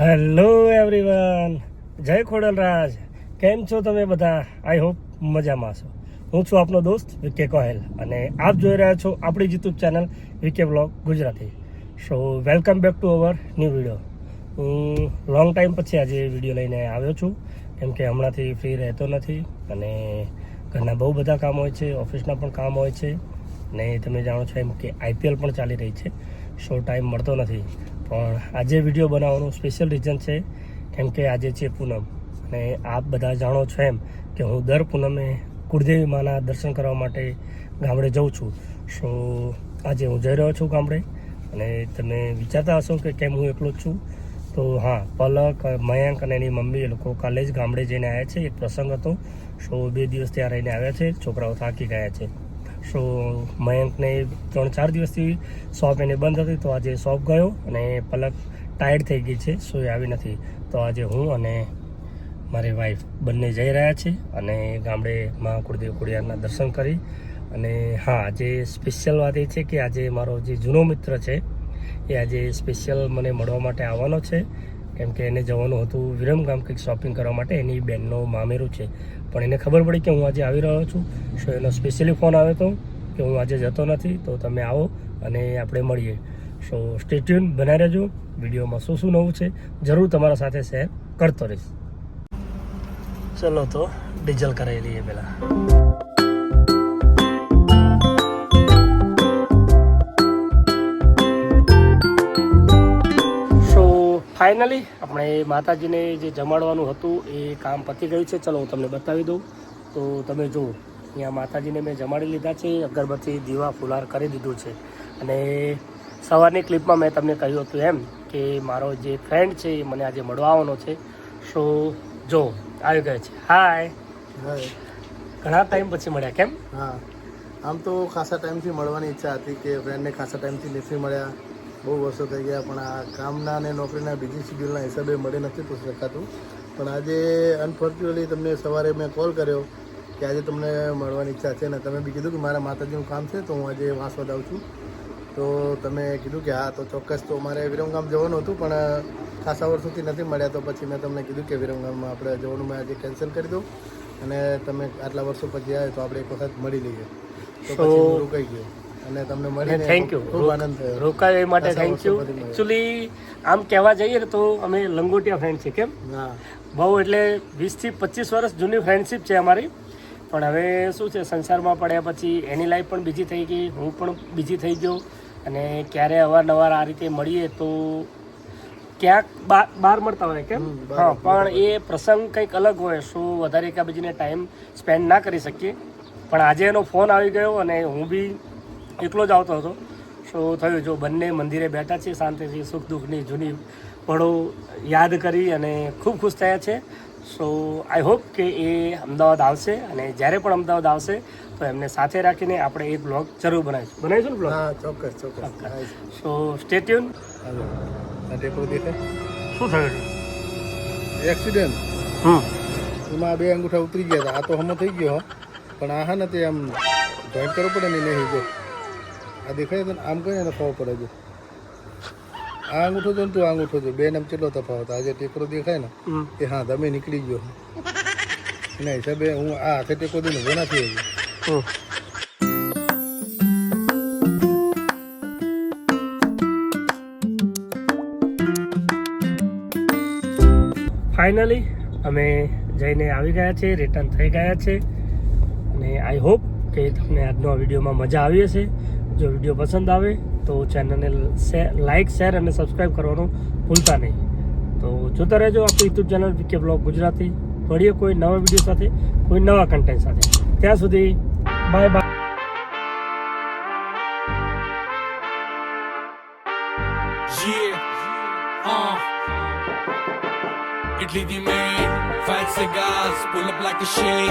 Hello everyone, જય ખોડલરાજ. કેમ છો તમે બધા? આઈ હોપ મજામાં છો. હું છું આપનો દોસ્ત વિકે કોહેલ અને આપ જોઈ રહ્યા છો આપણી YouTube channel Vike blog Gujarati. So welcome back to our new video. હું લોંગ ટાઈમ પછી આજે વિડીયો લઈને આવ્યો છું, કેમ કે હમણાંથી ફ્રી રહેતો નથી અને ઘરના બહુ બધા કામ હોય છે, ઓફિસના પણ કામ હોય છે ને તમે જાણો છો એમ કે આઈપીએલ પણ ચાલી રહી છે. સો ટાઈમ મળતો નથી. પણ આજે વિડીયો બનાવવાનું સ્પેશિયલ રીઝન છે કેમ કે આજે છે પૂનમ અને આપ બધા જાણો છો એમ કે હું દર પૂનમે કુળદેવી માના દર્શન કરવા માટે ગામડે જાઉં છું. સો આજે હું જઈ રહ્યો છું ગામડે અને તમે વિચારતા હશો કે કેમ હું એકલો જ છું. તો હા, પલક, મયંક અને એની મમ્મી એ લોકો કાલે જ ગામડે જઈને આવ્યા છે. એક પ્રસંગ હતો. સો 2 દિવસ ત્યાં રહીને આવ્યા છે. છોકરાઓ થાકી ગયા છે. સો મયંકને 3-4 દિવસથી શોપ એને બંધ હતી, તો આજે શોપ ગયો અને પલક ટાયર્ડ થઈ ગઈ છે, સો એ આવી નથી. તો આજે હું અને મારી વાઈફ બંને જઈ રહ્યા છે અને ગામડે માં કુળદેવ ખોડિયારના દર્શન કરી. અને હા, આજે સ્પેશિયલ વાત એ છે કે આજે મારો જે જૂનો મિત્ર છે એ આજે સ્પેશિયલ મને મળવા માટે આવવાનો છે, કેમ કે એને જવાનું હતું વિરમગામ કંઈક શોપિંગ કરવા માટે. એની બેનનો મામેરું છે, પણ એને ખબર પડી કે હું આજે આવી રહ્યો છું. સો એનો સ્પેશિયલી ફોન આવ્યો હતો કે હું આજે જતો નથી, તો તમે આવો અને આપણે મળીએ. સો સ્ટે ટ્યુન, બનાવી રહેજો. વિડીયોમાં શું શું નવું છે જરૂર તમારા સાથે શેર કરતો રહીશ. ચલો તો ડીઝલ કરાવી લઈએ પહેલાં. ફાઇનલી આપણે માતાજીને જે જમાડવાનું હતું એ કામ પતી ગયું છે. ચલો હું તમને બતાવી દઉં. તો તમે જુઓ, અહીંયા માતાજીને મેં જમાડી લીધા છે. અગરબત્તી, દીવા, ફુલાર કરી દીધું છે. અને સવારની ક્લિપમાં મેં તમને કહ્યું હતું એમ કે મારો જે ફ્રેન્ડ છે એ મને આજે મળવા આવવાનો છે. સો જો આવી ગયો છે. હાય. ઘણા ટાઈમ પછી મળ્યા, કેમ? હા, આમ તો ખાસા ટાઈમથી મળવાની ઈચ્છા હતી કે ફ્રેન્ડને ખાસા ટાઈમથી નથી મળ્યા, બહુ વર્ષો થઈ ગયા, પણ આ કામના અને નોકરીના બીજી શિડ્યુલના હિસાબે મળી નથી તો શકાતું. પણ આજે અનફોર્ચ્યુનેટલી તમને સવારે મેં કોલ કર્યો કે આજે તમને મળવાની ઈચ્છા છે ને તમે બી કીધું કે મારા માતાજીનું કામ છે તો હું આજે વાંસવદ આવું છું. તો તમે કીધું કે હા, તો ચોક્કસ. તો મારે વિરમગામ જવાનું હતું પણ ખાસા વર્ષોથી નથી મળ્યા, તો પછી મેં તમને કીધું કે વિરમગામમાં આપણે જવાનું મેં આજે કેન્સલ કરી દઉં અને તમે આટલા વર્ષો પછી આવે તો આપણે એક વખત મળી લઈએ. તો પછી હું રોકાઈ ગયો અને તમને મળીને થેન્ક યુ. ખૂબ આનંદ થયો. રોકાય એ માટે થેન્ક યુ. એકચ્યુઅલી આમ કહેવા જઈએ ને તો અમે લંગોટિયા ફ્રેન્ડ છે, કેમ? હા, બહુ એટલે 20 થી 25 વર્ષ જૂની ફ્રેન્ડશિપ છે અમારી. પણ હવે શું છે, સંસારમાં પડ્યા પછી એની લાઈફ પણ બીજી થઈ ગઈ, હું પણ બીજી થઈ ગયો અને ક્યારે અવારનવાર આ રીતે મળીએ તો ક્યાંક બહાર મળતા હોય, કેમ? હા, પણ એ પ્રસંગ કંઈક અલગ હોય. શું વધારે એકાબીજીને ટાઈમ સ્પેન્ડ ના કરી શકીએ. પણ આજે એનો ફોન આવી ગયો અને હું બી એકલો જ આવતો હતો. સો થયું, જો બંને મંદિરે બેઠા છીએ શાંતિથી, સુખ દુઃખની જૂની પળો યાદ કરી અને ખૂબ ખુશ થયા છે. સો આઈ હોપ કે એ અમદાવાદ આવશે અને જ્યારે પણ અમદાવાદ આવશે તો એમને સાથે રાખીને આપણે એક બ્લોગ જરૂર બનાવીશું ને બ્લોગ? હા, ચોક્કસ. સો સ્ટે ટ્યુન. હાલો, આ ટેકો દેખાય? શું થયું? એક્સિડન્ટ. એમાં 2 અંગૂઠા ઉતરી ગયા હતા. આ તો હમો થઈ ગયો, પણ આ હા ને તે આમ જોઈન્ટ કરવું પડે ને નહીં. જો આ દેખાય તો આમ કરીને એને ખબર પડે. જો આ અંગૂઠો જો ને તું અંગૂઠો જો, 2 ને કેટલો તફાવત. આજે ટેકરો દેખાય ને એ હા તમે નીકળી ગયો એના હિસાબે હું આ હાથે ટેકો દઈને ઉભો નથી આવ્યો. ફાઇનલી અમે જઈને આવી ગયા છે, રિટર્ન થઈ ગયા છે અને આઈ હોપ કે તમને આજનો વિડીયોમાં મજા આવી હશે. જો વિડીયો પસંદ આવે તો ચેનલને લાઇક, શેર અને સબસ્ક્રાઈબ કરવાનું ભૂલતા નહીં. તો જોતા રહેજો આપણી YouTube channel Vike blog Gujarati. મળીએ કોઈ નવા વિડીયો સાથે, કોઈ નવા કન્ટેન્ટ સાથે. ત્યાં સુધી bye bye. Italy the main, 5 cigars, pull up like a shade.